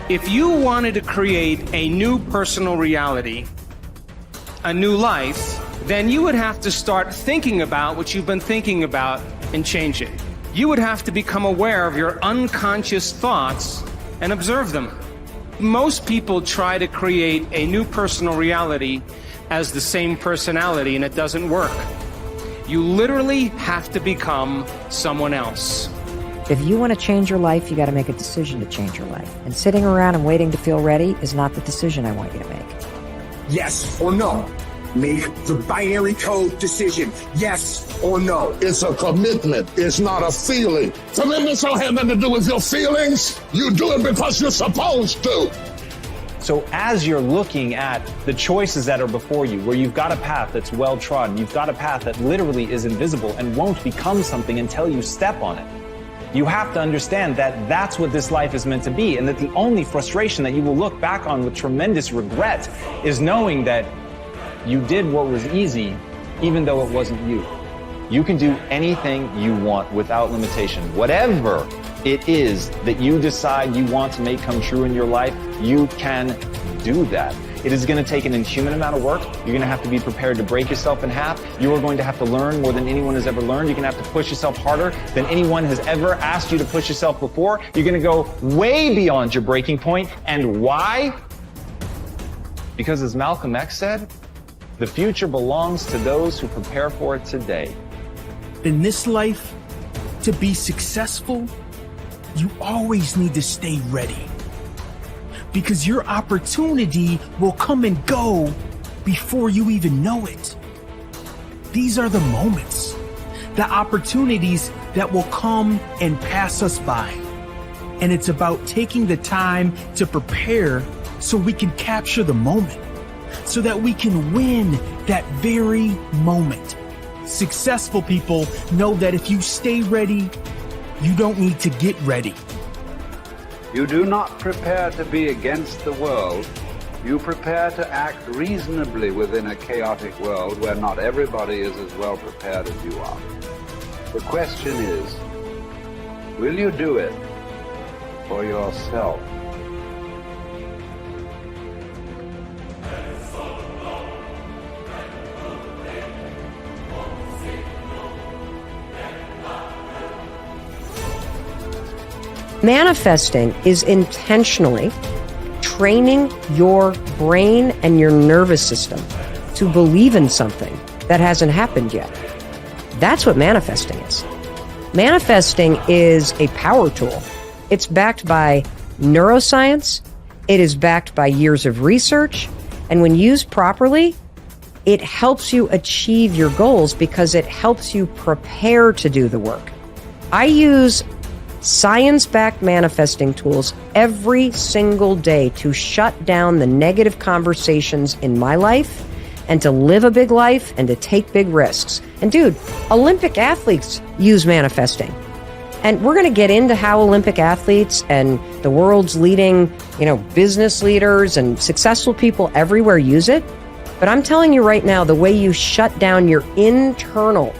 If you wanted to create a new personal reality, a new life, then you would have to start thinking about what you've been thinking about and change it. You would have to become aware of your unconscious thoughts and observe them. Most people try to create a new personal reality as the same personality, and it doesn't work. You literally have to become someone else. If you want to change your life, you got to make a decision to change your life. And sitting around and waiting to feel ready is not the decision I want you to make. Yes or no. Make the binary code decision. Yes or no. It's a commitment. It's not a feeling. Commitments don't have nothing to do with your feelings. You do it because you're supposed to. So as you're looking at the choices that are before you, where you've got a path that's well trodden, you've got a path that literally is invisible and won't become something until you step on it. You have to understand that that's what this life is meant to be, and that the only frustration that you will look back on with tremendous regret is knowing that you did what was easy, even though it wasn't you. You can do anything you want without limitation. Whatever it is that you decide you want to make come true in your life, you can do that. It is going to take an inhuman amount of work. You're going to have to be prepared to break yourself in half. You are going to have to learn more than anyone has ever learned. You're going to have to push yourself harder than anyone has ever asked you to push yourself before. You're going to go way beyond your breaking point. And why? Because as Malcolm X said, the future belongs to those who prepare for it today. In this life, to be successful, you always need to stay ready. Because your opportunity will come and go before you even know it. These are the moments, the opportunities that will come and pass us by. And it's about taking the time to prepare so we can capture the moment, so that we can win that very moment. Successful people know that if you stay ready, you don't need to get ready. You do not prepare to be against the world. You prepare to act reasonably within a chaotic world where not everybody is as well prepared as you are. The question is, will you do it for yourself? Manifesting is intentionally training your brain and your nervous system to believe in something that hasn't happened yet. That's what manifesting is. Manifesting is a power tool. It's backed by neuroscience. It is backed by years of research. And when used properly, it helps you achieve your goals because it helps you prepare to do the work. I use science-backed manifesting tools every single day to shut down the negative conversations in my life and to live a big life and to take big risks. And dude, Olympic athletes use manifesting. And we're going to get into how Olympic athletes and the world's leading, business leaders and successful people everywhere use it. But I'm telling you right now, the way you shut down your internal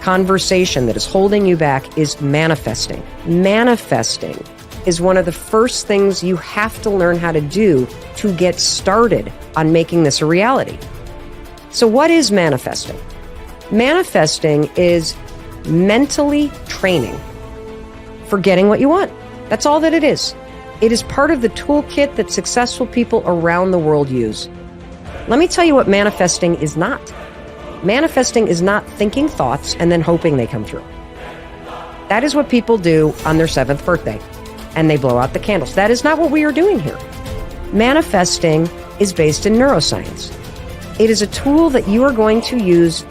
conversation that is holding you back is manifesting. Manifesting is one of the first things you have to learn how to do to get started on making this a reality. So what is manifesting? Manifesting is mentally training for getting what you want. That's all that it is. It is part of the toolkit that successful people around the world use. Let me tell you what manifesting is not. Manifesting is not thinking thoughts and then hoping they come true. That is what people do on their 7th birthday, and they blow out the candles. That is not what we are doing here. Manifesting is based in neuroscience. It is a tool that you are going to use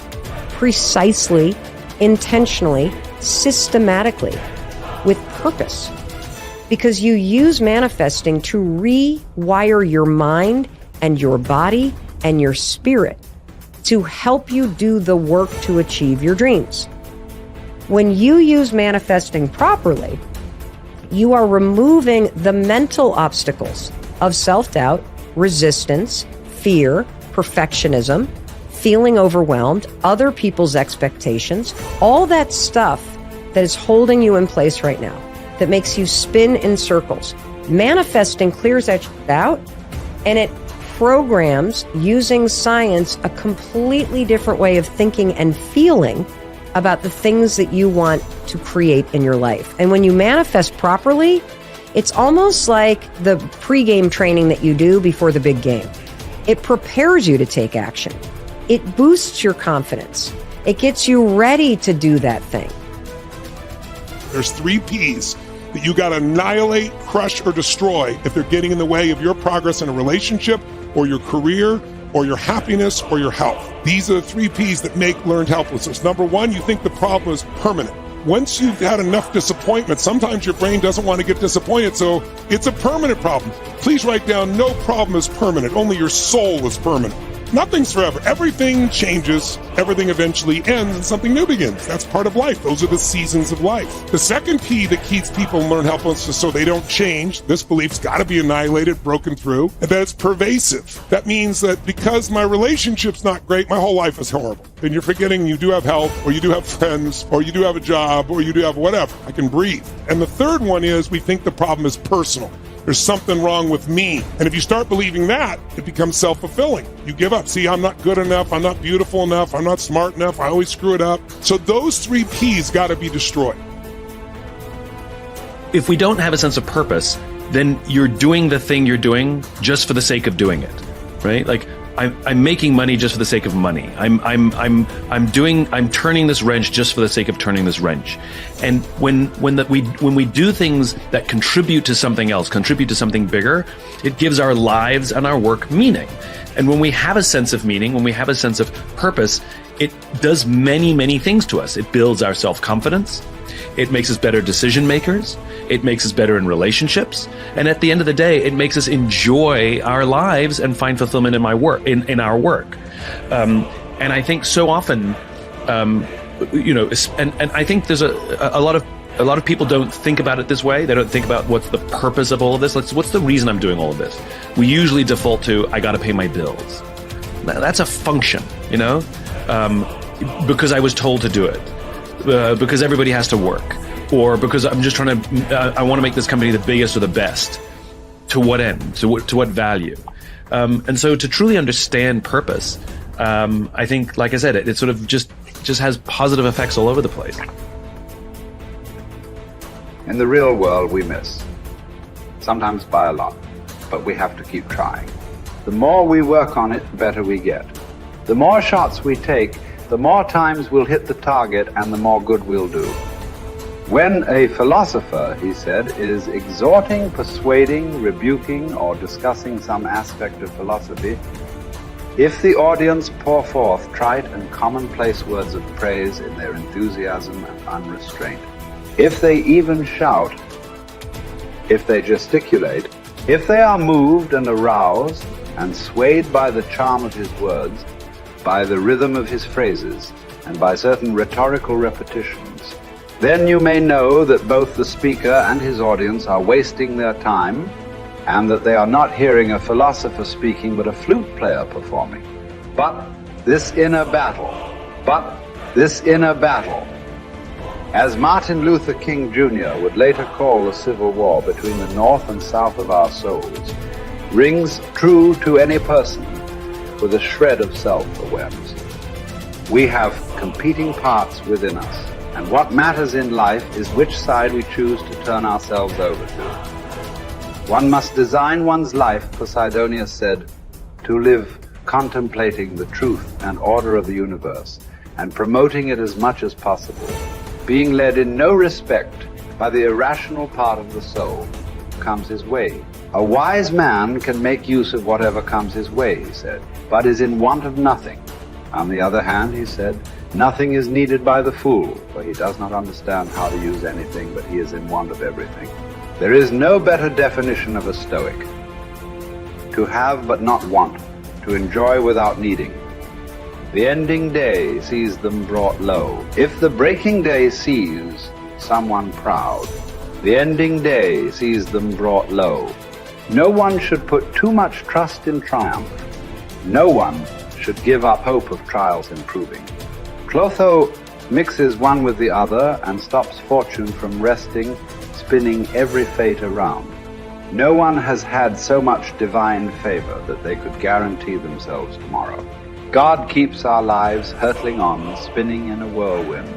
precisely, intentionally, systematically, with purpose. Because you use manifesting to rewire your mind and your body and your spirit to help you do the work to achieve your dreams. When you use manifesting properly, you are removing the mental obstacles of self-doubt, resistance, fear, perfectionism, feeling overwhelmed, other people's expectations, all that stuff that is holding you in place right now, that makes you spin in circles. Manifesting clears that out, and it programs, using science, a completely different way of thinking and feeling about the things that you want to create in your life. And when you manifest properly, it's almost like the pre-game training that you do before the big game. It prepares you to take action. It boosts your confidence. It gets you ready to do that thing. There's 3 P's that you got to annihilate, crush, or destroy if they're getting in the way of your progress in a relationship or your career or your happiness or your health. These are the 3 P's that make learned helplessness. Number 1, you think the problem is permanent. Once you've had enough disappointment, sometimes your brain doesn't want to get disappointed, so it's a permanent problem. Please write down, no problem is permanent, only your soul is permanent. Nothing's forever. Everything changes, everything eventually ends, and something new begins. That's part of life. Those are the seasons of life. The second P that keeps people in learned helplessness so they don't change, this belief's got to be annihilated, broken through, and that it's pervasive. That means that because my relationship's not great, my whole life is horrible. And you're forgetting you do have health, or you do have friends, or you do have a job, or you do have whatever. I can breathe. And the third one is we think the problem is personal. There's something wrong with me. And if you start believing that, it becomes self-fulfilling. You give up. See, I'm not good enough. I'm not beautiful enough. I'm not smart enough. I always screw it up. So those 3 P's got to be destroyed. If we don't have a sense of purpose, then you're doing the thing you're doing just for the sake of doing it, right? Like I'm making money just for the sake of money. I'm turning this wrench just for the sake of turning this wrench. And when we do things that contribute to something else, contribute to something bigger, it gives our lives and our work meaning. And when we have a sense of meaning, when we have a sense of purpose, it does many, many things to us. It builds our self-confidence. It makes us better decision makers. It makes us better in relationships. And at the end of the day, it makes us enjoy our lives and find fulfillment in our work. And I think so often, and I think there's a lot of people don't think about it this way. They don't think about what's the purpose of all of this. What's the reason I'm doing all of this? We usually default to, I got to pay my bills. That's a function, because I was told to do it. Because everybody has to work, or because I'm just trying to, I want to make this company the biggest or the best. To what end? To what value? And so to truly understand purpose, I think, like I said, it sort of just has positive effects all over the place. In the real world, we miss. Sometimes by a lot, but we have to keep trying. The more we work on it, the better we get. The more shots we take, the more times we'll hit the target and the more good we'll do. When a philosopher, he said, is exhorting, persuading, rebuking, or discussing some aspect of philosophy, if the audience pour forth trite and commonplace words of praise in their enthusiasm and unrestraint, if they even shout, if they gesticulate, if they are moved and aroused and swayed by the charm of his words, by the rhythm of his phrases, and by certain rhetorical repetitions, then you may know that both the speaker and his audience are wasting their time, and that they are not hearing a philosopher speaking but a flute player performing. But this inner battle, as Martin Luther King Jr. would later call the Civil War between the North and South of our souls, rings true to any person with a shred of self-awareness. We have competing parts within us, and what matters in life is which side we choose to turn ourselves over to. One must design one's life, Posidonius said, to live contemplating the truth and order of the universe, and promoting it as much as possible, being led in no respect by the irrational part of the soul comes his way. A wise man can make use of whatever comes his way, he said, but is in want of nothing. On the other hand, he said, nothing is needed by the fool, for he does not understand how to use anything, but he is in want of everything. There is no better definition of a Stoic. To have but not want, to enjoy without needing. The ending day sees them brought low. If the breaking day sees someone proud, the ending day sees them brought low. No one should put too much trust in triumph. No one should give up hope of trials improving. Clotho mixes one with the other and stops fortune from resting, spinning every fate around. No one has had so much divine favor that they could guarantee themselves tomorrow. God keeps our lives hurtling on, spinning in a whirlwind,